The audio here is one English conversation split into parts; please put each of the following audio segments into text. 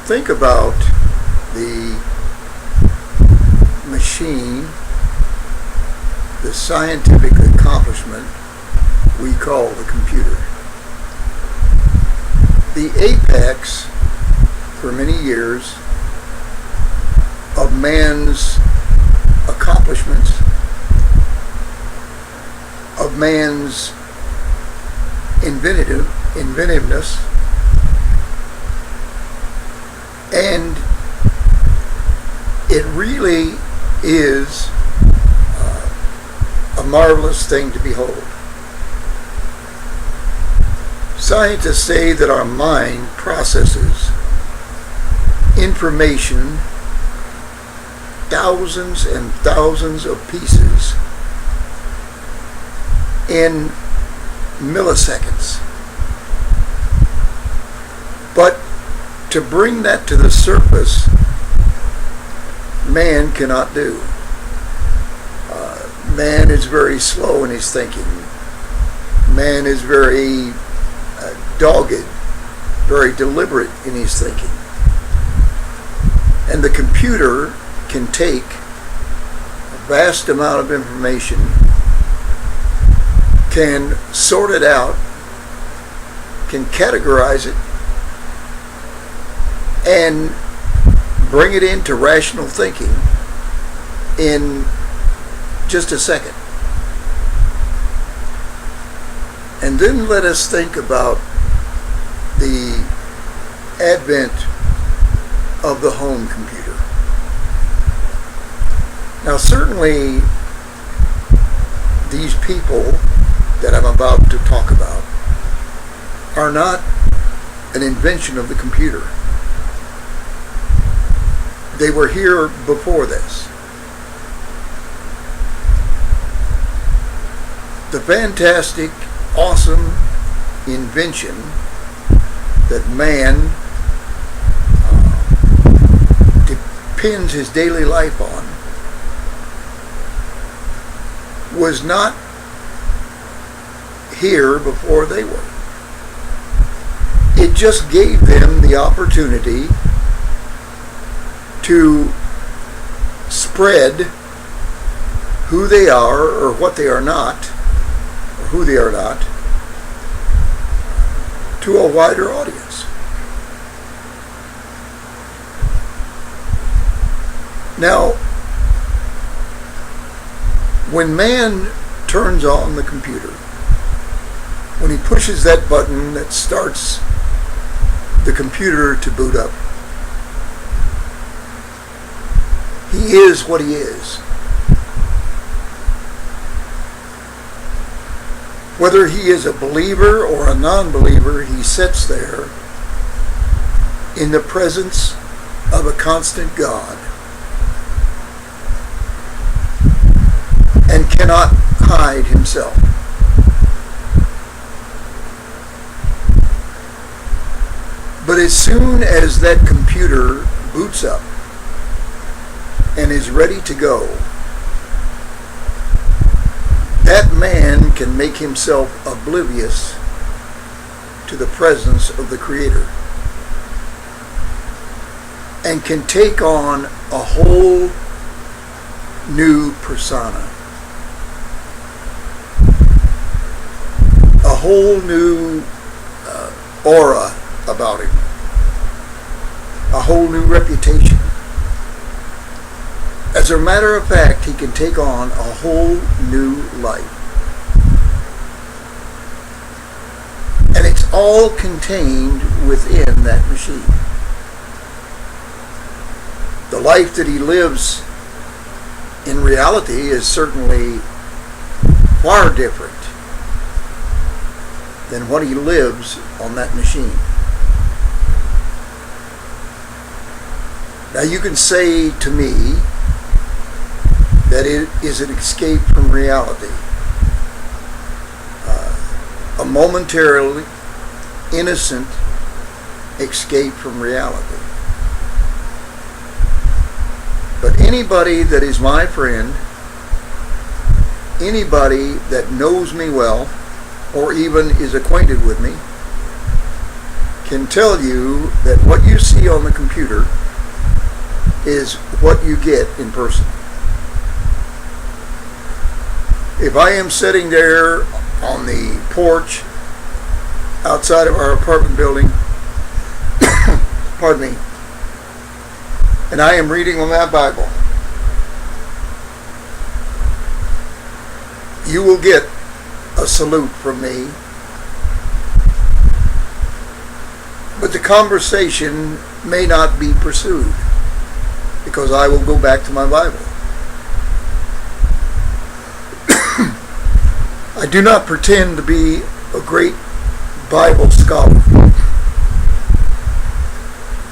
think about the machine, the scientific accomplishment we call the computer. The apex, for many years, of man's accomplishments, of man's inventiveness, and it really is a marvelous thing to behold. Scientists say that our mind processes information, thousands and thousands of pieces, in milliseconds. But to bring that to the surface, man cannot do. Man is very slow in his thinking. Man is very dogged, very deliberate in his thinking. And the computer can take a vast amount of information, can sort it out, can categorize it, and bring it into rational thinking in just a second. And then let us think about the advent of the home computer. Now, certainly these people that I'm about to talk about are not an invention of the computer. They were here before this. The fantastic, awesome invention that man depends his daily life on was not here before they were. It just gave them the opportunity to spread who they are or what they are not, or who they are not, to a wider audience. Now, when man turns on the computer, when he pushes that button that starts the computer to boot up, he is what he is. Whether he is a believer or a non-believer, he sits there in the presence of a constant God and cannot hide himself. But as soon as that computer boots up and is ready to go, that man can make himself oblivious to the presence of the Creator and can take on a whole new persona, a whole new aura about him, a whole new reputation. As a matter of fact, he can take on a whole new life. And it's all contained within that machine. The life that he lives in reality is certainly far different than what he lives on that machine. Now, you can say to me that it is an escape from reality, a momentarily innocent escape from reality. But anybody that is my friend, anybody that knows me well, or even is acquainted with me, can tell you that what you see on the computer is what you get in person. If I am sitting there on the porch outside of our apartment building, pardon me, and I am reading on that Bible, you will get a salute from me. But the conversation may not be pursued because I will go back to my Bible. I do not pretend to be a great Bible scholar.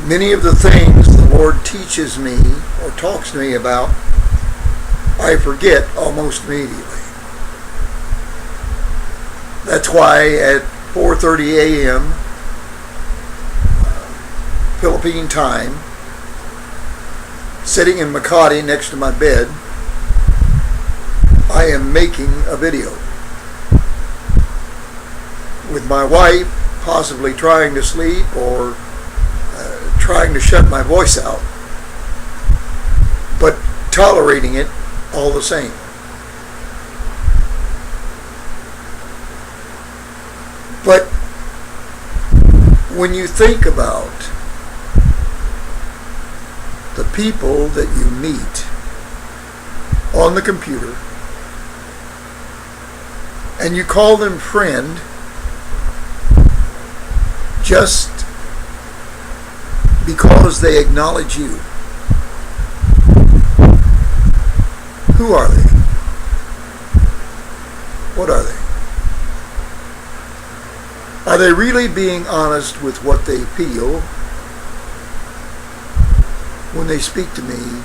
Many of the things the Lord teaches me or talks to me about, I forget almost immediately. That's why at 4:30 a.m. Philippine time, sitting in Makati next to my bed, I am making a video with my wife possibly trying to sleep or trying to shut my voice out, but tolerating it all the same. But when you think about the people that you meet on the computer and you call them friend just because they acknowledge you, who are they? What are they? Are they really being honest with what they feel when they speak to me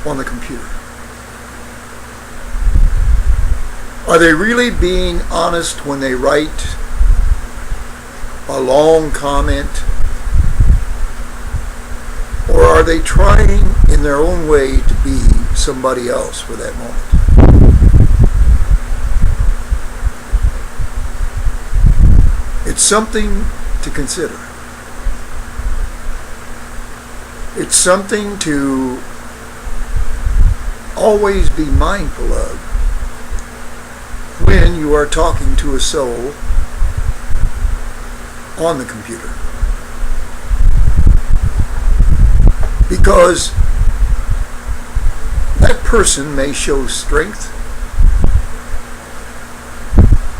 on the computer? Are they really being honest when they write a long comment? Or are they trying in their own way to be somebody else for that moment? It's something to consider. It's something to always be mindful of when you are talking to a soul on the computer. Because that person may show strength,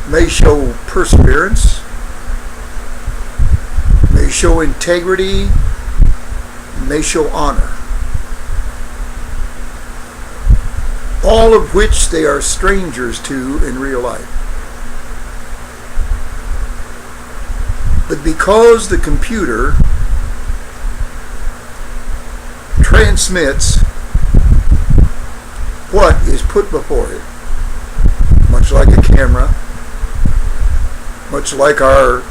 may show perseverance, may show integrity, may show honor. All of which they are strangers to in real life. But because the computer transmits what is put before it, much like a camera, much like our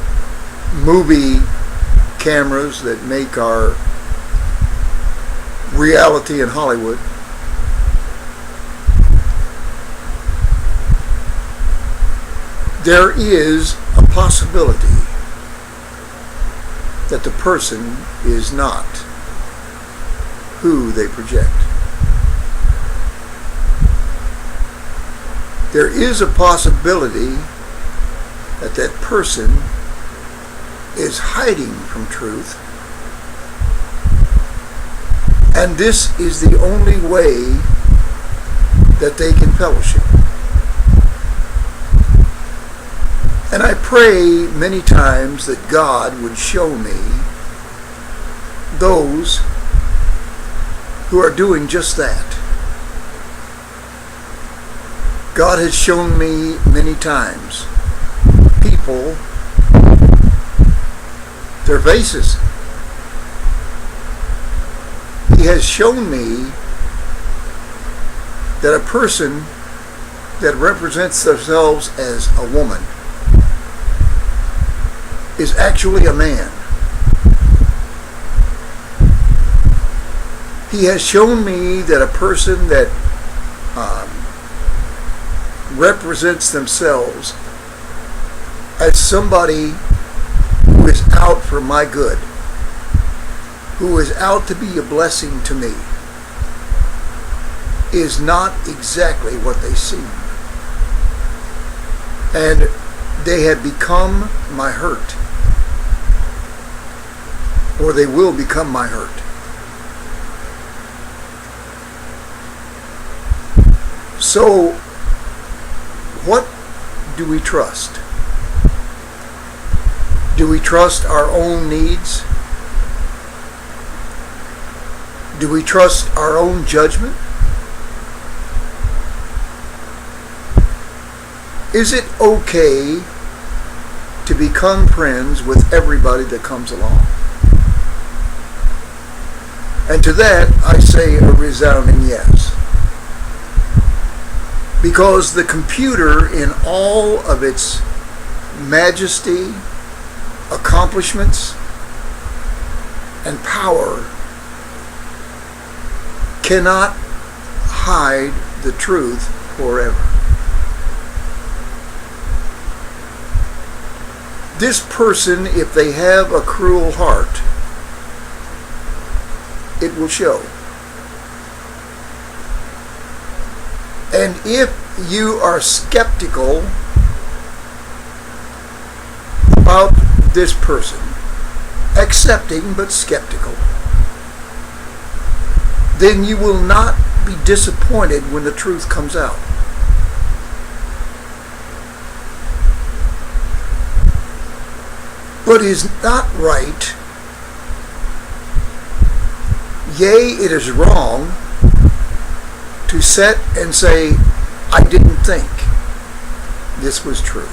movie cameras that make our reality in Hollywood, there is a possibility that the person is not who they project. There is a possibility that that person is hiding from truth, and this is the only way that they can fellowship. And I pray many times that God would show me those who are doing just that. God has shown me many times people, their faces. He has shown me that a person that represents themselves as a woman is actually a man. He has shown me that a person that represents themselves as somebody who is out for my good, who is out to be a blessing to me, is not exactly what they seem. And they have become my hurt, or they will become my hurt. So, what do we trust? Do we trust our own needs? Do we trust our own judgment? Is it okay to become friends with everybody that comes along? And to that, I say a resounding yes. Because the computer, in all of its majesty, accomplishments, and power, cannot hide the truth forever. This person, if they have a cruel heart, it will show. And if you are skeptical about this person, accepting but skeptical, then you will not be disappointed when the truth comes out. But it is not right, yea, it is wrong, to sit and say, I didn't think this was true.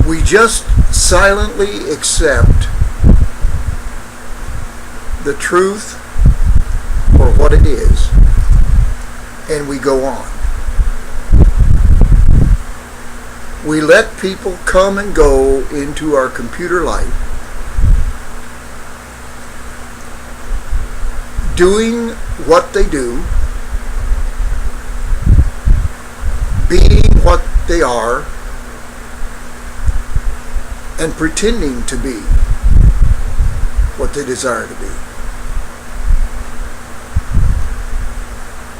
We just silently accept the truth for what it is, and we go on. We let people come and go into our computer life, doing what they do, being what they are, and pretending to be what they desire to be.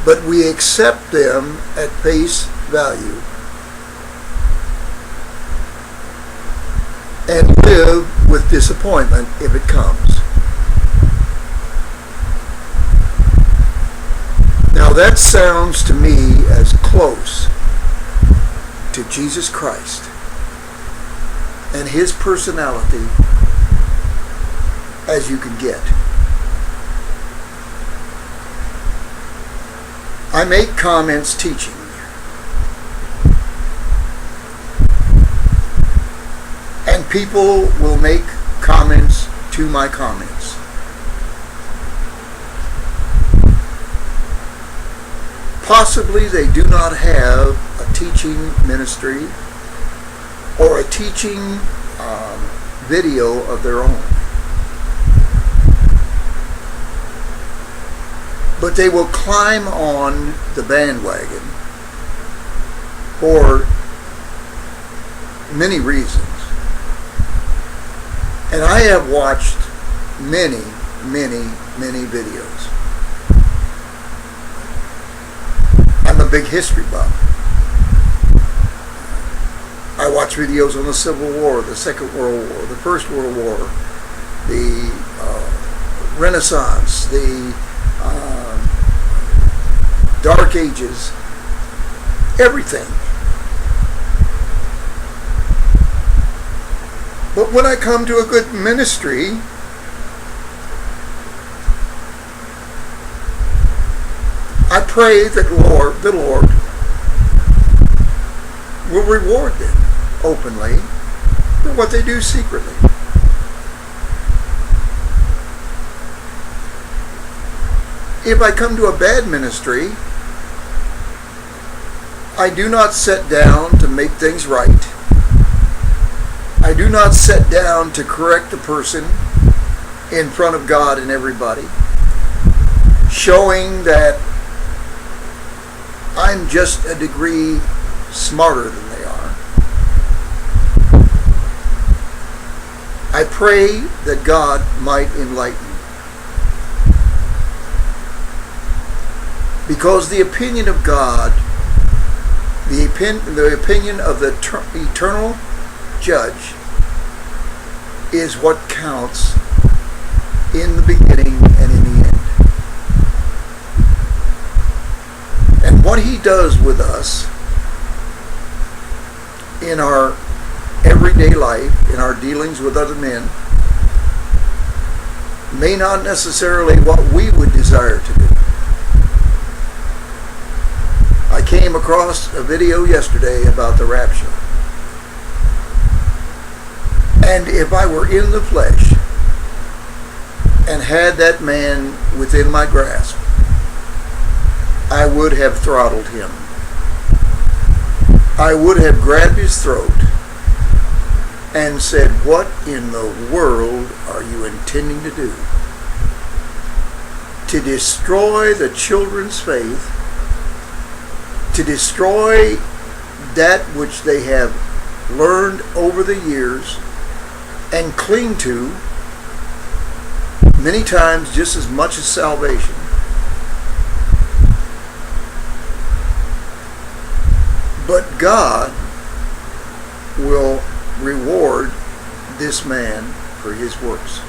But we accept them at face value and live with disappointment if it comes. Now that sounds to me as close to Jesus Christ and His personality as you can get. I make comments teaching. And people will make comments to my comments. Possibly they do not have a teaching ministry or a teaching video of their own. But they will climb on the bandwagon for many reasons. And I have watched many videos. I'm a big history buff. I watch videos on the Civil War, the Second World War, the First World War, the Renaissance, the Dark Ages, everything. But when I come to a good ministry, I pray that the Lord will reward them openly for what they do secretly. If I come to a bad ministry, I do not sit down to make things right. I do not sit down to correct the person in front of God and everybody, showing that I'm just a degree smarter than they are. I pray that God might enlighten. Because the opinion of God, the opinion of the eternal judge, is what counts in the beginning and in the end. And what he does with us in our everyday life, in our dealings with other men, may not necessarily what we would desire to do. I came across a video yesterday about the rapture. And if I were in the flesh and had that man within my grasp, I would have throttled him. I would have grabbed his throat and said, "What in the world are you intending to do? To destroy the children's faith, to destroy that which they have learned over the years and cling to, many times just as much as salvation." But God will reward this man for his works.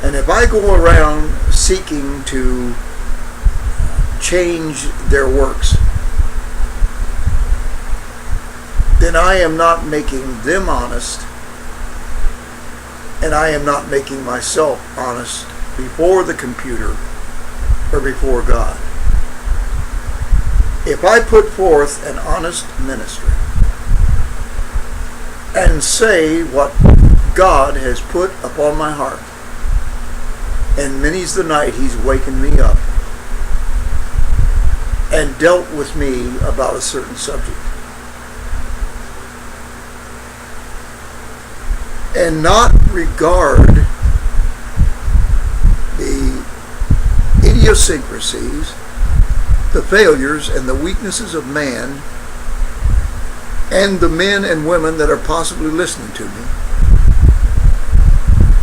And if I go around seeking to change their works, then I am not making them honest, and I am not making myself honest before the computer or before God. If I put forth an honest ministry and say what God has put upon my heart, and many's the night he's wakened me up and dealt with me about a certain subject, and not regard the idiosyncrasies, the failures and the weaknesses of man and the men and women that are possibly listening to me,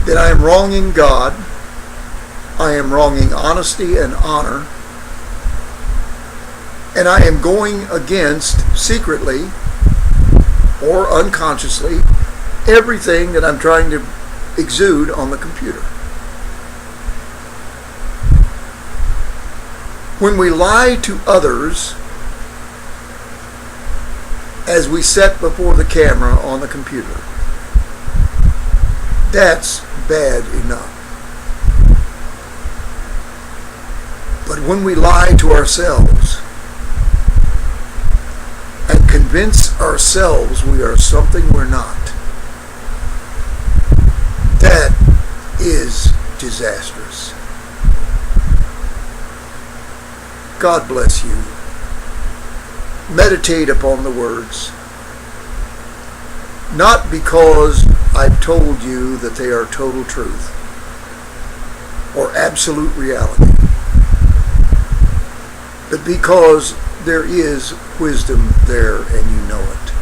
that I am wronging God, I am wronging honesty and honor, and I am going against, secretly or unconsciously, everything that I'm trying to exude on the computer. When we lie to others as we sit before the camera on the computer, that's bad enough. But when we lie to ourselves and convince ourselves we are something we're not, that is disastrous. God bless you. Meditate upon the words, not because I've told you that they are total truth or absolute reality, but because there is wisdom there and you know it.